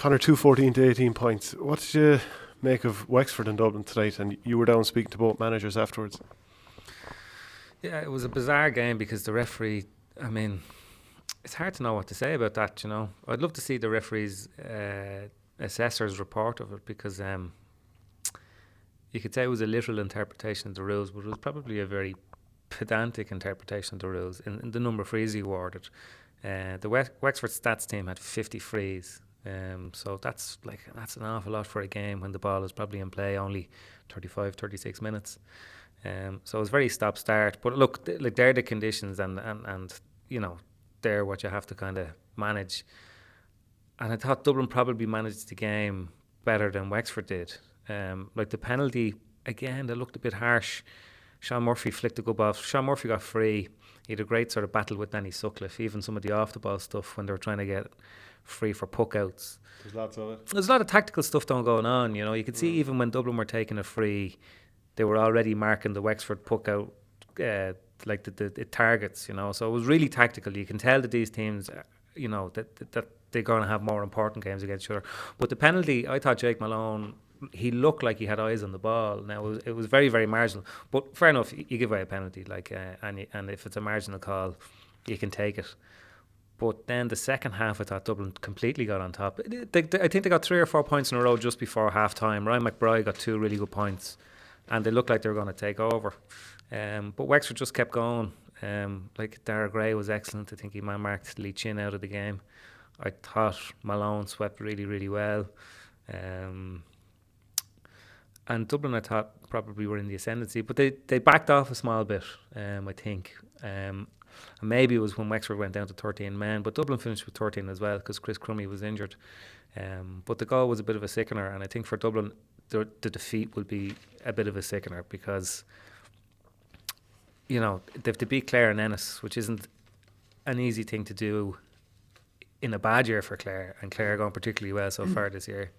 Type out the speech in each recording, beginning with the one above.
Conor, 214 to 18 points. What did you make of Wexford and Dublin tonight? And you were down speaking to both managers afterwards. Yeah, it was a bizarre game because the referee, I mean, it's hard to know what to say about that, I'd love to see the referee's assessor's report of it because you could say it was a literal interpretation of the rules, but it was probably a very pedantic interpretation of the rules in the number of frees he awarded. The Wexford stats team had 50 frees. So that's an awful lot for a game when the ball is probably in play only 35, 36 minutes. So it was very stop-start. But look, they're the conditions and they're what you have to kind of manage. And I thought Dublin probably managed the game better than Wexford did. The penalty, again, they looked a bit harsh. Sean Murphy flicked a good ball. Sean Murphy got free. He had a great sort of battle with Danny Sutcliffe, even some of the off-the-ball stuff when they were trying to get free for puck-outs. There's lots of it. There's a lot of tactical stuff going on, You could see even when Dublin were taking a free, they were already marking the Wexford puck-out, the targets, So it was really tactical. You can tell that these teams, that they're going to have more important games against each other. But the penalty, I thought Jake Malone, he looked like he had eyes on the ball. Now it was very, very marginal, but fair enough. You give away a penalty, and if it's a marginal call, you can take it. But then the second half, I thought Dublin completely got on top. I think they got 3 or 4 points in a row just before half time. Ryan McBride got 2 really good points, and they looked like they were going to take over. But Wexford just kept going. Dara Gray was excellent. I think he marked Lee Chin out of the game. I thought Malone swept really, really well. And Dublin, I thought, probably were in the ascendancy, but they backed off a small bit, I think. And maybe it was when Wexford went down to 13 men, but Dublin finished with 13 as well because Chris Crummy was injured. But the goal was a bit of a sickener, and I think for Dublin, the defeat will be a bit of a sickener because, they have to beat Clare and Ennis, which isn't an easy thing to do in a bad year for Clare, and Clare are going particularly well so far this year.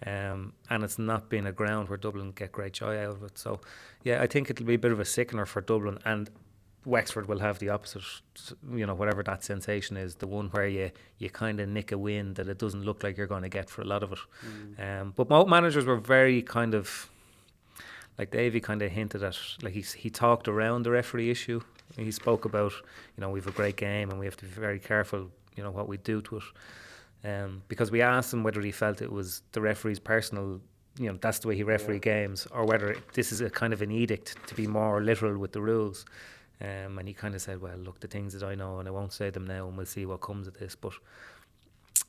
And it's not been a ground where Dublin get great joy out of it. So, yeah, I think it'll be a bit of a sickener for Dublin, and Wexford will have the opposite, whatever that sensation is, the one where you kind of nick a win that it doesn't look like you're going to get for a lot of it. But both managers were very kind of, like Davey kind of hinted at, he talked around the referee issue. He spoke about, we have a great game and we have to be very careful, what we do to it. Because we asked him whether he felt it was the referee's personal, that's the way he referee games, or whether this is a kind of an edict to be more literal with the rules. And he kind of said, well, look, the things that I know, and I won't say them now, and we'll see what comes of this. But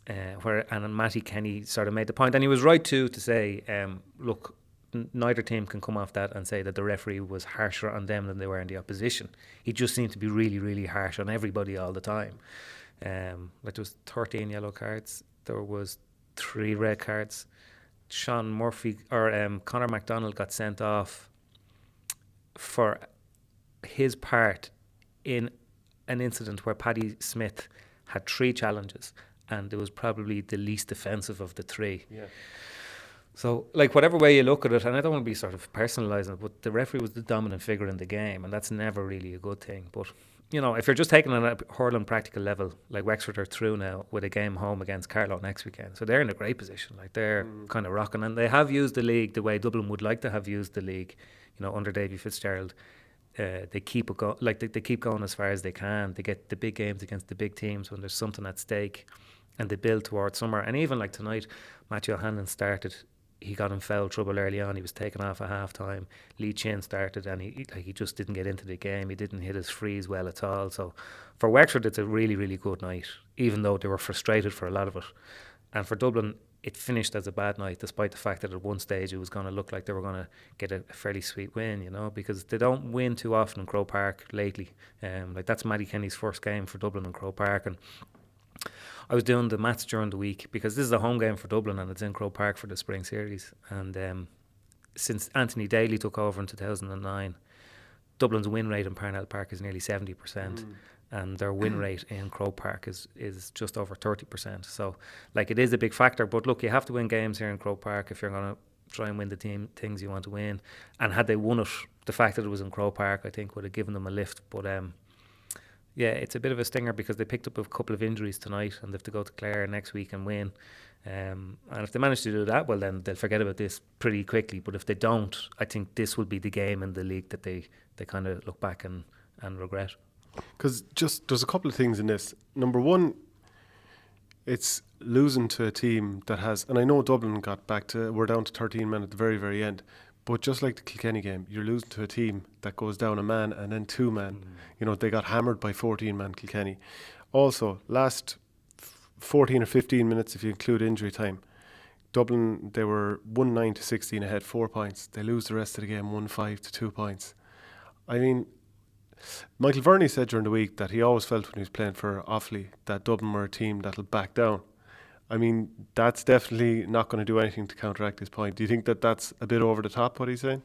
and Matty Kenny sort of made the point, and he was right too, to say, look, neither team can come off that and say that the referee was harsher on them than they were in the opposition. He just seemed to be really, really harsh on everybody all the time. There was 13 yellow cards. There was 3 red cards. Sean Murphy or Conor MacDonald got sent off for his part in an incident where Paddy Smith had 3 challenges, and it was probably the least offensive of the 3. Yeah. So, whatever way you look at it, and I don't want to be sort of personalising it, but the referee was the dominant figure in the game, and that's never really a good thing. But if you're just taking it on a hurling practical level, like Wexford are through now with a game home against Carlow next weekend. So they're in a great position. They're kind of rocking. And they have used the league the way Dublin would like to have used the league, under Davy Fitzgerald. They keep it they keep going as far as they can. They get the big games against the big teams when there's something at stake, and they build towards summer. And even like tonight, Matthew O'Hanlon started. He got in foul trouble early on. He was taken off at half time. Lee Chin started, and he just didn't get into the game. He didn't hit his frees well at all. So for Wexford, it's a really, really good night, even though they were frustrated for a lot of it. And for Dublin, it finished as a bad night, despite the fact that at one stage it was going to look like they were going to get a fairly sweet win, because they don't win too often in Croke Park lately. That's Matty Kenny's first game for Dublin in Croke Park, and I was doing the maths during the week because this is a home game for Dublin and it's in Croke Park for the spring series. And since Anthony Daly took over in 2009, Dublin's win rate in Parnell Park is nearly 70%. And their win rate in Croke Park is just over 30%. So, it is a big factor. But look, you have to win games here in Croke Park if you're going to try and win the things you want to win. And had they won it, the fact that it was in Croke Park, I think, would have given them a lift. But Yeah, it's a bit of a stinger because they picked up a couple of injuries tonight and they have to go to Clare next week and win. And if they manage to do that, well, then they'll forget about this pretty quickly. But if they don't, I think this will be the game in the league that they kind of look back and regret. Because just there's a couple of things in this. Number one, it's losing to a team that has, and I know Dublin we're down to 13 men at the very, very end, but just like the Kilkenny game, you're losing to a team that goes down a man and then two men. You know, they got hammered by 14 man Kilkenny. Also, last 14 or 15 minutes, if you include injury time, Dublin, they were 1-9 to 16 ahead, 4 points. They lose the rest of the game 1-5 to 2 points. I mean, Michael Verney said during the week that he always felt when he was playing for Offaly that Dublin were a team that'll back down. I mean, that's definitely not going to do anything to counteract his point. Do you think that that's a bit over the top, what he's saying?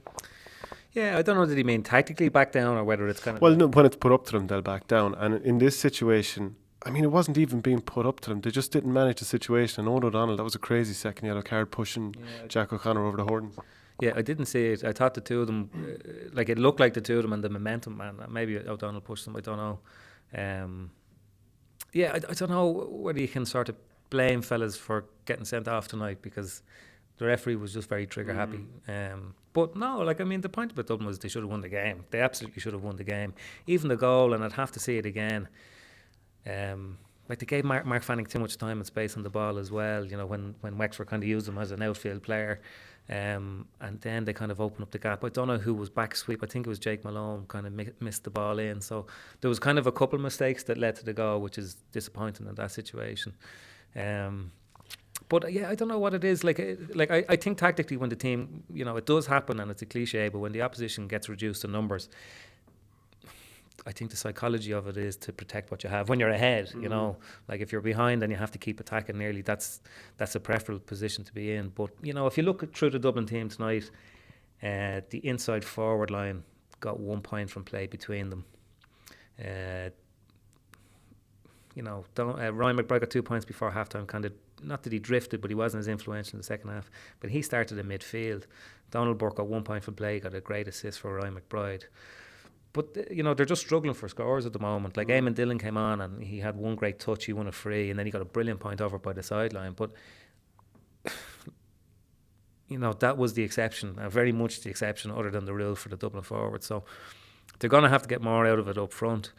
Yeah, I don't know, did he mean tactically back down or whether it's kind of... Well, no, when it's put up to them, they'll back down. And in this situation, I mean, it wasn't even being put up to them. They just didn't manage the situation. And Owen O'Donnell, that was a crazy second yellow card pushing Jack O'Connor over the Hordens. Yeah, I didn't see it. I thought the two of them, like it looked like the two of them and the momentum, and maybe O'Donnell pushed them, I don't know. I don't know whether you can sort of blame fellas for getting sent off tonight because the referee was just very trigger happy. But no, like, I mean, the point about Dublin was they should have won the game. They absolutely should have won the game. Even the goal, and I'd have to see it again. Like they gave Mark Fanning too much time and space on the ball as well, you know, when Wexford kind of used him as an outfield player. And then they kind of opened up the gap. I don't know who was back sweep. I think it was Jake Malone kind of missed the ball in. So there was kind of a couple of mistakes that led to the goal, which is disappointing in that situation. But yeah, I don't know what it is. Like I think tactically when the team, you know, it does happen and it's a cliche, but when the opposition gets reduced to numbers, I think the psychology of it is to protect what you have. When you're ahead, you know, like if you're behind and you have to keep attacking nearly, that's a preferable position to be in. But, you know, if you look through the Dublin team tonight, the inside forward line got 1 point from play between them. You know, Ryan McBride got 2 points before halftime. Kind of, not that he drifted, but he wasn't as influential in the second half. But he started in midfield. Donald Burke got 1 point from play, got a great assist for Ryan McBride. But, you know, they're just struggling for scores at the moment. Like, Eamon Dillon came on and he had one great touch. He won a free and then he got a brilliant point over by the sideline. But, you know, that was the exception, very much the exception other than the rule for the Dublin forward. So they're going to have to get more out of it up front.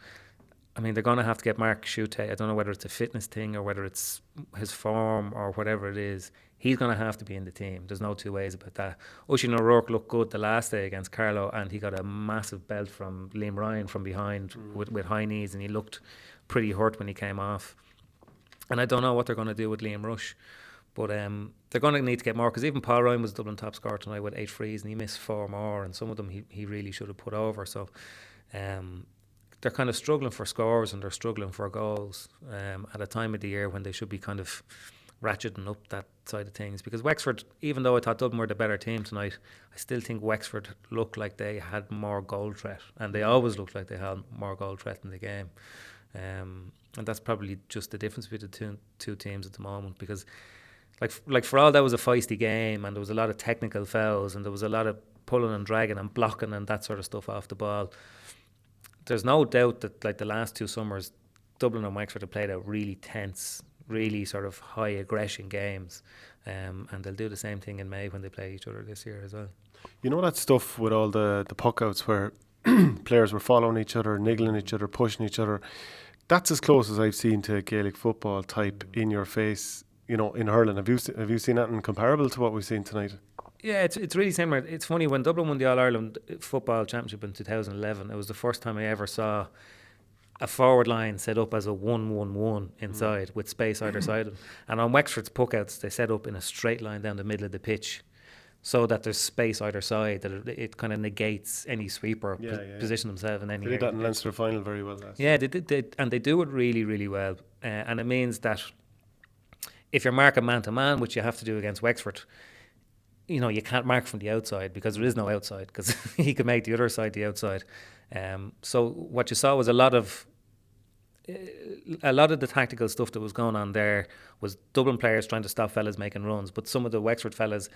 I mean, they're going to have to get Mark Schutte. I don't know whether it's a fitness thing or whether it's his form or whatever it is. He's going to have to be in the team. There's no two ways about that. Oisin O'Rourke looked good the last day against Carlow and he got a massive belt from Liam Ryan from behind with high knees and he looked pretty hurt when he came off. And I don't know what they're going to do with Liam Rush. But they're going to need to get more because even Paul Ryan was Dublin top scorer tonight with 8 frees and he missed 4 more and some of them he really should have put over. So they're kind of struggling for scores and they're struggling for goals at a time of the year when they should be kind of ratcheting up that side of things. Because Wexford, even though I thought Dublin were the better team tonight, I still think Wexford looked like they had more goal threat, and they always looked like they had more goal threat in the game. And that's probably just the difference between the two teams at the moment. Because, like for all that was a feisty game, and there was a lot of technical fouls, and there was a lot of pulling and dragging and blocking and that sort of stuff off the ball. There's no doubt that, like the last 2 summers, Dublin and Wexford have played out really tense, really sort of high aggression games, and they'll do the same thing in May when they play each other this year as well. You know that stuff with all the puck outs where players were following each other, niggling each other, pushing each other. That's as close as I've seen to Gaelic football type in your face, you know, in hurling. Have you seen anything comparable to what we've seen tonight? Yeah, it's really similar. It's funny, when Dublin won the All-Ireland Football Championship in 2011, it was the first time I ever saw a forward line set up as a 1-1-1 inside with space either side of them. And on Wexford's puckouts, they set up in a straight line down the middle of the pitch so that there's space either side, that it kind of negates any sweeper position themselves in any They did that in Leinster final very well last year. Yeah, they do it really, really well. And it means that if you're marking man-to-man, which you have to do against Wexford, you know, you can't mark from the outside because there is no outside, because he could make the other side the outside. So what you saw was a lot of the tactical stuff that was going on there was Dublin players trying to stop fellas making runs, but some of the Wexford fellas,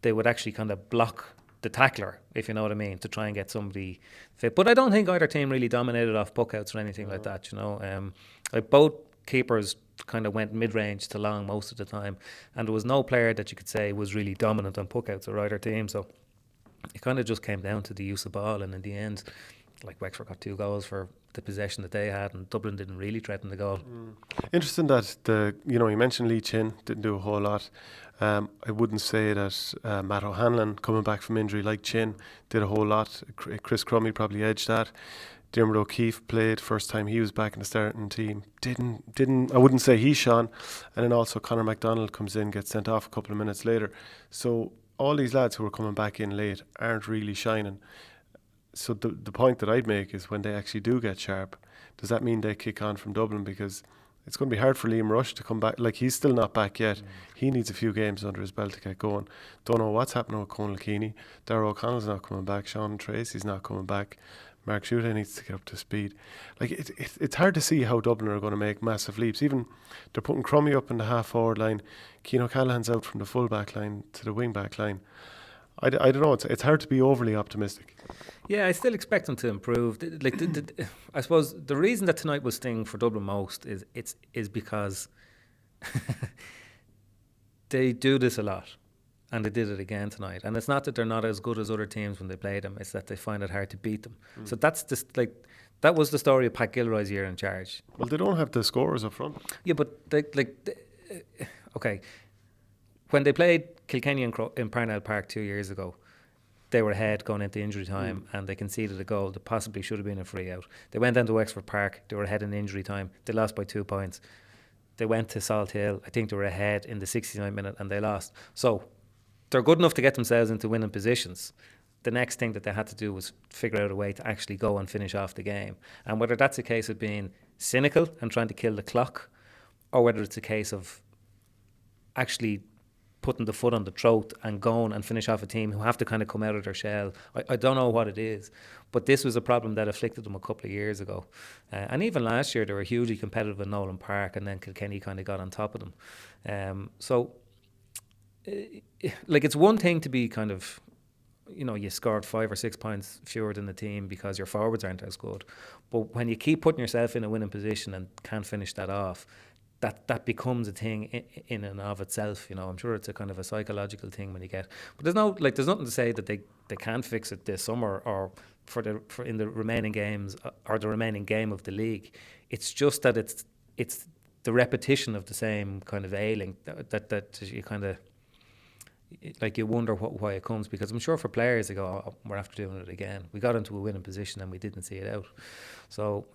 they would actually kind of block the tackler, if you know what I mean, to try and get somebody fit. But I don't think either team really dominated off puckouts or anything like that, you know. Like both keepers kind of went mid-range to long most of the time, and there was no player that you could say was really dominant on puckouts or either team. So it kind of just came down to the use of ball, and in the end, like Wexford got 2 goals for the possession that they had, and Dublin didn't really threaten the goal. Interesting that you mentioned Lee Chin didn't do a whole lot. I wouldn't say that Matt O'Hanlon coming back from injury like Chin did a whole lot. Chris Crummy probably edged that. Dermot O'Keefe played first time he was back in the starting team. Didn't I wouldn't say he shone. And then also Conor MacDonald comes in, gets sent off a couple of minutes later. So all these lads who are coming back in late aren't really shining. So the point that I'd make is when they actually do get sharp, does that mean they kick on from Dublin? Because it's going to be hard for Liam Rush to come back. Like, he's still not back yet. He needs a few games under his belt to get going. Don't know what's happening with Conal Keeney. Darragh O'Connell's not coming back. Sean Tracy's not coming back. Mark Shuta needs to get up to speed. Like, it's hard to see how Dublin are going to make massive leaps. Even they're putting Crummy up in the half-forward line. Cian O'Callaghan's out from the full-back line to the wing-back line. I don't know. It's hard to be overly optimistic. Yeah, I still expect them to improve. I suppose the reason that tonight was sting for Dublin most is because they do this a lot, and they did it again tonight. And it's not that they're not as good as other teams when they play them; it's that they find it hard to beat them. So that's just that was the story of Pat Gilroy's year in charge. Well, they don't have the scorers up front. Yeah, but okay. When they played Kilkenny in Parnell Park 2 years ago, they were ahead going into injury time and they conceded a goal that possibly should have been a free out. They went down to Wexford Park, they were ahead in injury time, they lost by 2 points. They went to Salt Hill, I think they were ahead in the 69th minute and they lost. So they're good enough to get themselves into winning positions. The next thing that they had to do was figure out a way to actually go and finish off the game. And whether that's a case of being cynical and trying to kill the clock, or whether it's a case of actually putting the foot on the throat and going and finish off a team who have to kind of come out of their shell. I don't know what it is, but this was a problem that afflicted them a couple of years ago. And even last year, they were hugely competitive in Nolan Park, and then Kilkenny kind of got on top of them. It's one thing to be kind of, you scored 5 or 6 points fewer than the team because your forwards aren't as good. But when you keep putting yourself in a winning position and can't finish that off, that becomes a thing in and of itself. I'm sure it's a kind of a psychological thing when you get. But there's nothing to say that they can't fix it this summer or for in the remaining games or the remaining game of the league. It's just that it's the repetition of the same kind of ailing that you kind of you wonder why it comes, because I'm sure for players they go, oh, we're after doing it again. We got into a winning position and we didn't see it out. So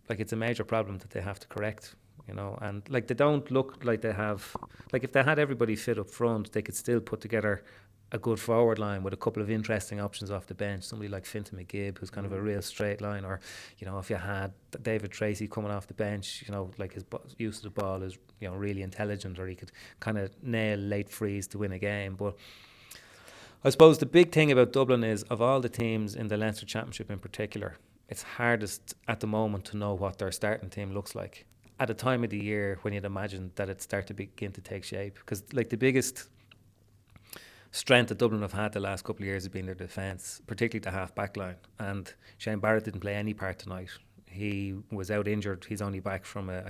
it's a major problem that they have to correct. And they don't look like they have, if they had everybody fit up front, they could still put together a good forward line with a couple of interesting options off the bench. Somebody like Fintan McGibb, who's kind of a real straight line, or if you had David Tracy coming off the bench, his use of the ball is really intelligent, or he could kind of nail late frees to win a game. But I suppose the big thing about Dublin is, of all the teams in the Leinster Championship in particular, it's hardest at the moment to know what their starting team looks like at a time of the year when you'd imagine that it start to begin to take shape. Because the biggest strength that Dublin have had the last couple of years has been their defence, particularly the half-back line. And Shane Barrett didn't play any part tonight. He was out injured. He's only back from, a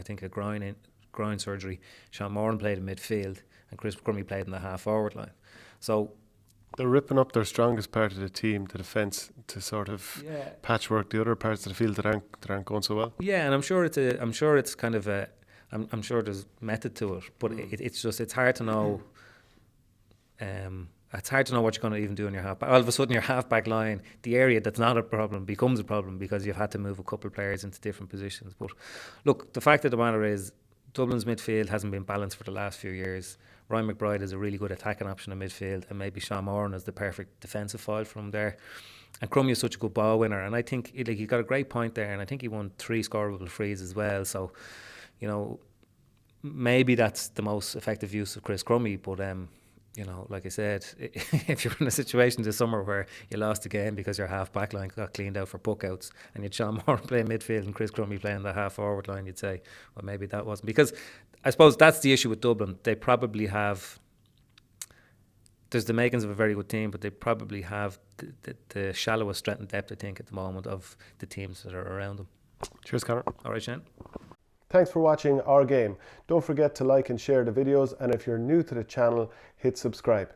groin surgery. Sean Moran played in midfield and Chris Crummy played in the half-forward line. So they're ripping up their strongest part of the team, the defence, to sort of patchwork the other parts of the field that aren't going so well. Yeah, and I'm sure it's kind of I'm sure there's method to it, but it's hard to know. It's hard to know what you're going to even do in your half-back. All of a sudden, your half-back line, the area that's not a problem, becomes a problem because you've had to move a couple of players into different positions. But look, the fact of the matter is, Dublin's midfield hasn't been balanced for the last few years. Ryan McBride is a really good attacking option in midfield, and maybe Sean Moran is the perfect defensive foil from there. And Crummy is such a good ball winner, and I think he got a great point there, and I think he won 3 scoreable frees as well. So, maybe that's the most effective use of Chris Crummy, but like I said, if you're in a situation this summer where you lost a game because your half-back line got cleaned out for puckouts and you'd Sean Moore playing midfield and Chris Crummy playing the half-forward line, you'd say, well, maybe that wasn't. Because I suppose that's the issue with Dublin. They probably have there's the makings of a very good team, but they probably have the shallowest strength and depth, I think, at the moment of the teams that are around them. Cheers, Conor. All right, Shane. Thanks for watching Our Game. Don't forget to like and share the videos, and if you're new to the channel, hit subscribe.